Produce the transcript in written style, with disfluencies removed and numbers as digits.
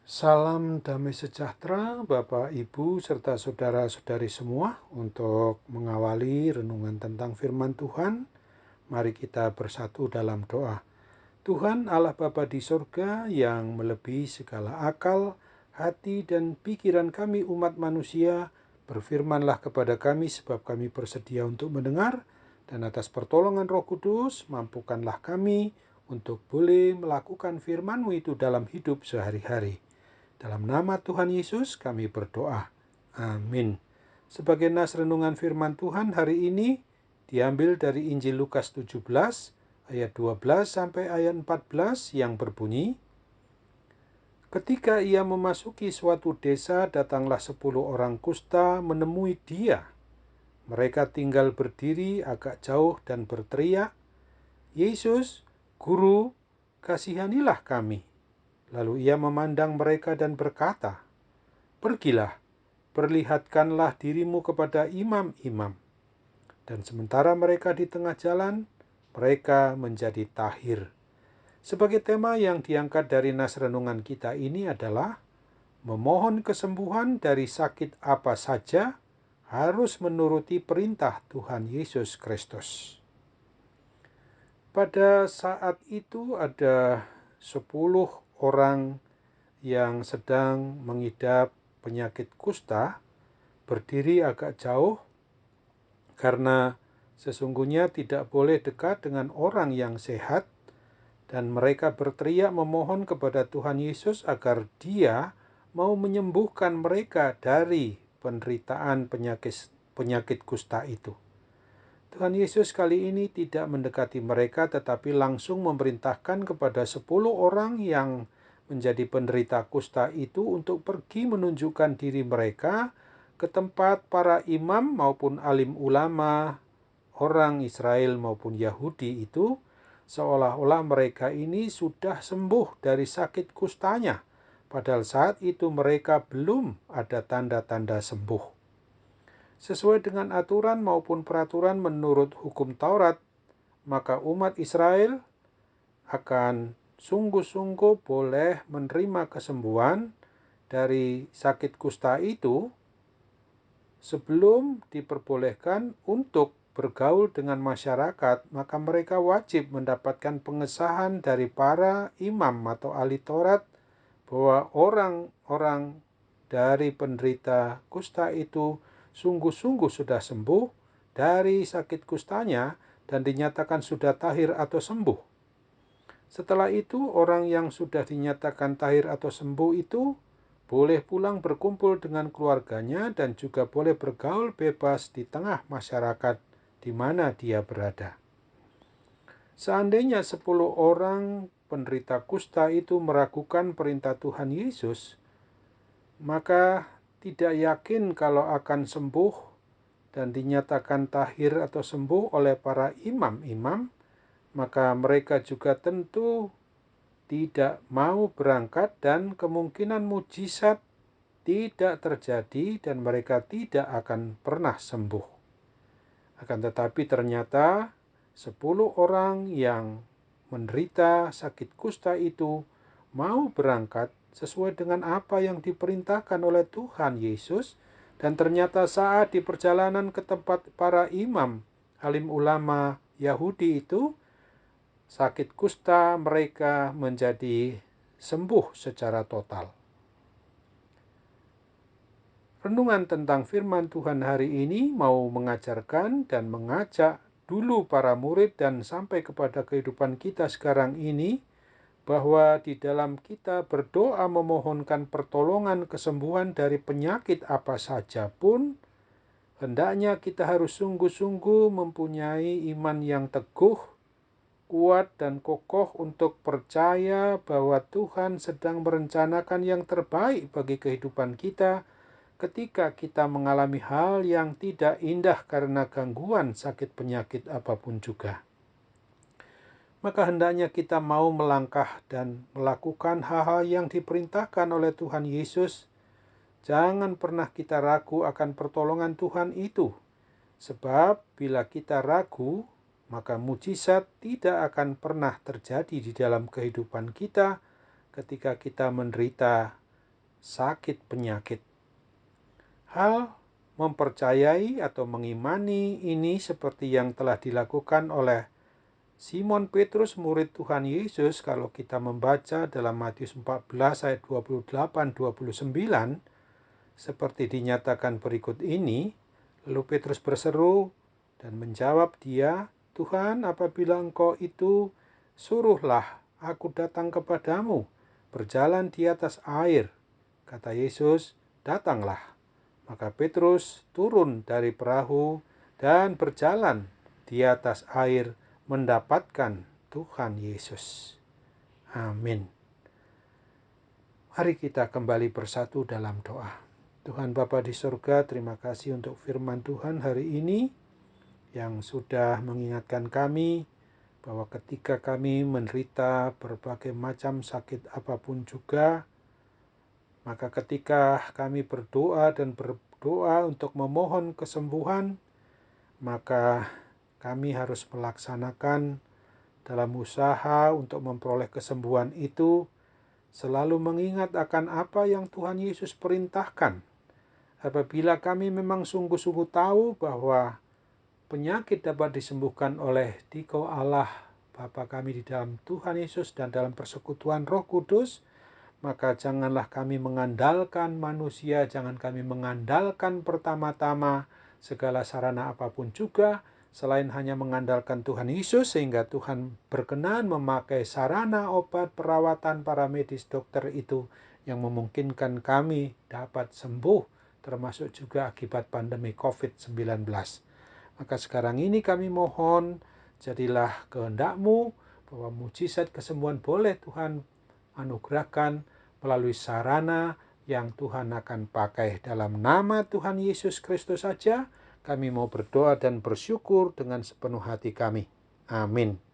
Salam damai sejahtera Bapak, Ibu, serta saudara-saudari semua. Untuk mengawali renungan tentang firman Tuhan, mari kita bersatu dalam doa. Tuhan Allah Bapa di sorga yang melebihi segala akal, hati dan pikiran kami umat manusia, berfirmanlah kepada kami sebab kami bersedia untuk mendengar, dan atas pertolongan Roh Kudus mampukanlah kami untuk boleh melakukan firman-Mu itu dalam hidup sehari-hari. Dalam nama Tuhan Yesus kami berdoa. Amin. Sebagai nas renungan firman Tuhan hari ini diambil dari Injil Lukas 17 ayat 12 sampai ayat 14 yang berbunyi, ketika ia memasuki suatu desa, datanglah 10 orang kusta menemui dia. Mereka tinggal berdiri agak jauh dan berteriak, Yesus, Guru, kasihanilah kami. Lalu ia memandang mereka dan berkata, pergilah, perlihatkanlah dirimu kepada imam-imam. Dan sementara mereka di tengah jalan, mereka menjadi tahir. Sebagai tema yang diangkat dari nas renungan kita ini adalah memohon kesembuhan dari sakit apa saja harus menuruti perintah Tuhan Yesus Kristus. Pada saat itu ada 10 orang yang sedang mengidap penyakit kusta berdiri agak jauh karena sesungguhnya tidak boleh dekat dengan orang yang sehat, dan mereka berteriak memohon kepada Tuhan Yesus agar Dia mau menyembuhkan mereka dari penderitaan penyakit kusta itu. Tuhan Yesus kali ini tidak mendekati mereka tetapi langsung memerintahkan kepada 10 orang yang menjadi penderita kusta itu untuk pergi menunjukkan diri mereka ke tempat para imam maupun alim ulama, orang Israel maupun Yahudi itu, seolah-olah mereka ini sudah sembuh dari sakit kustanya, padahal saat itu mereka belum ada tanda-tanda sembuh. Sesuai dengan aturan maupun peraturan menurut hukum Taurat, maka umat Israel akan sungguh-sungguh boleh menerima kesembuhan dari sakit kusta itu sebelum diperbolehkan untuk bergaul dengan masyarakat. Maka mereka wajib mendapatkan pengesahan dari para imam atau ahli Taurat bahwa orang-orang dari penderita kusta itu sungguh-sungguh sudah sembuh dari sakit kustanya dan dinyatakan sudah tahir atau sembuh. Setelah itu, orang yang sudah dinyatakan tahir atau sembuh itu boleh pulang berkumpul dengan keluarganya dan juga boleh bergaul bebas di tengah masyarakat di mana dia berada. Seandainya 10 orang penderita kusta itu meragukan perintah Tuhan Yesus, maka tidak yakin kalau akan sembuh dan dinyatakan tahir atau sembuh oleh para imam-imam, maka mereka juga tentu tidak mau berangkat dan kemungkinan mujizat tidak terjadi dan mereka tidak akan pernah sembuh. Akan tetapi ternyata 10 orang yang menderita sakit kusta itu mau berangkat sesuai dengan apa yang diperintahkan oleh Tuhan Yesus, dan ternyata saat di perjalanan ke tempat para imam, alim ulama Yahudi itu, sakit kusta mereka menjadi sembuh secara total. Renungan tentang firman Tuhan hari ini mau mengajarkan dan mengajak dulu para murid dan sampai kepada kehidupan kita sekarang ini, bahwa di dalam kita berdoa memohonkan pertolongan kesembuhan dari penyakit apa saja pun, hendaknya kita harus sungguh-sungguh mempunyai iman yang teguh, kuat dan kokoh untuk percaya bahwa Tuhan sedang merencanakan yang terbaik bagi kehidupan kita ketika kita mengalami hal yang tidak indah karena gangguan sakit penyakit apapun juga. Maka hendaknya kita mau melangkah dan melakukan hal-hal yang diperintahkan oleh Tuhan Yesus. Jangan pernah kita ragu akan pertolongan Tuhan itu. Sebab bila kita ragu, maka mujizat tidak akan pernah terjadi di dalam kehidupan kita ketika kita menderita sakit penyakit. Hal mempercayai atau mengimani ini seperti yang telah dilakukan oleh Simon Petrus, murid Tuhan Yesus. Kalau kita membaca dalam Matius 14 ayat 28-29, seperti dinyatakan berikut ini. Lalu Petrus berseru dan menjawab dia, "Tuhan, apabila Engkau itu, suruhlah aku datang kepadamu, berjalan di atas air." Kata Yesus, "Datanglah." Maka Petrus turun dari perahu dan berjalan di atas air mendapatkan Tuhan Yesus. Amin. Mari kita kembali bersatu dalam doa. Tuhan Bapa di surga, terima kasih untuk firman Tuhan hari ini yang sudah mengingatkan kami bahwa ketika kami menderita berbagai macam sakit apapun juga, maka ketika kami berdoa untuk memohon kesembuhan, maka kami harus melaksanakan dalam usaha untuk memperoleh kesembuhan itu, selalu mengingat akan apa yang Tuhan Yesus perintahkan. Apabila kami memang sungguh-sungguh tahu bahwa penyakit dapat disembuhkan oleh Dikau Allah Bapa kami di dalam Tuhan Yesus dan dalam persekutuan Roh Kudus, maka janganlah kami mengandalkan manusia, jangan kami mengandalkan pertama-tama segala sarana apapun juga, selain hanya mengandalkan Tuhan Yesus, sehingga Tuhan berkenan memakai sarana obat perawatan para medis dokter itu yang memungkinkan kami dapat sembuh, termasuk juga akibat pandemi COVID-19. Maka sekarang ini kami mohon, jadilah kehendak-Mu bahwa mujizat kesembuhan boleh Tuhan anugerahkan melalui sarana yang Tuhan akan pakai. Dalam nama Tuhan Yesus Kristus saja kami mau berdoa dan bersyukur dengan sepenuh hati kami. Amin.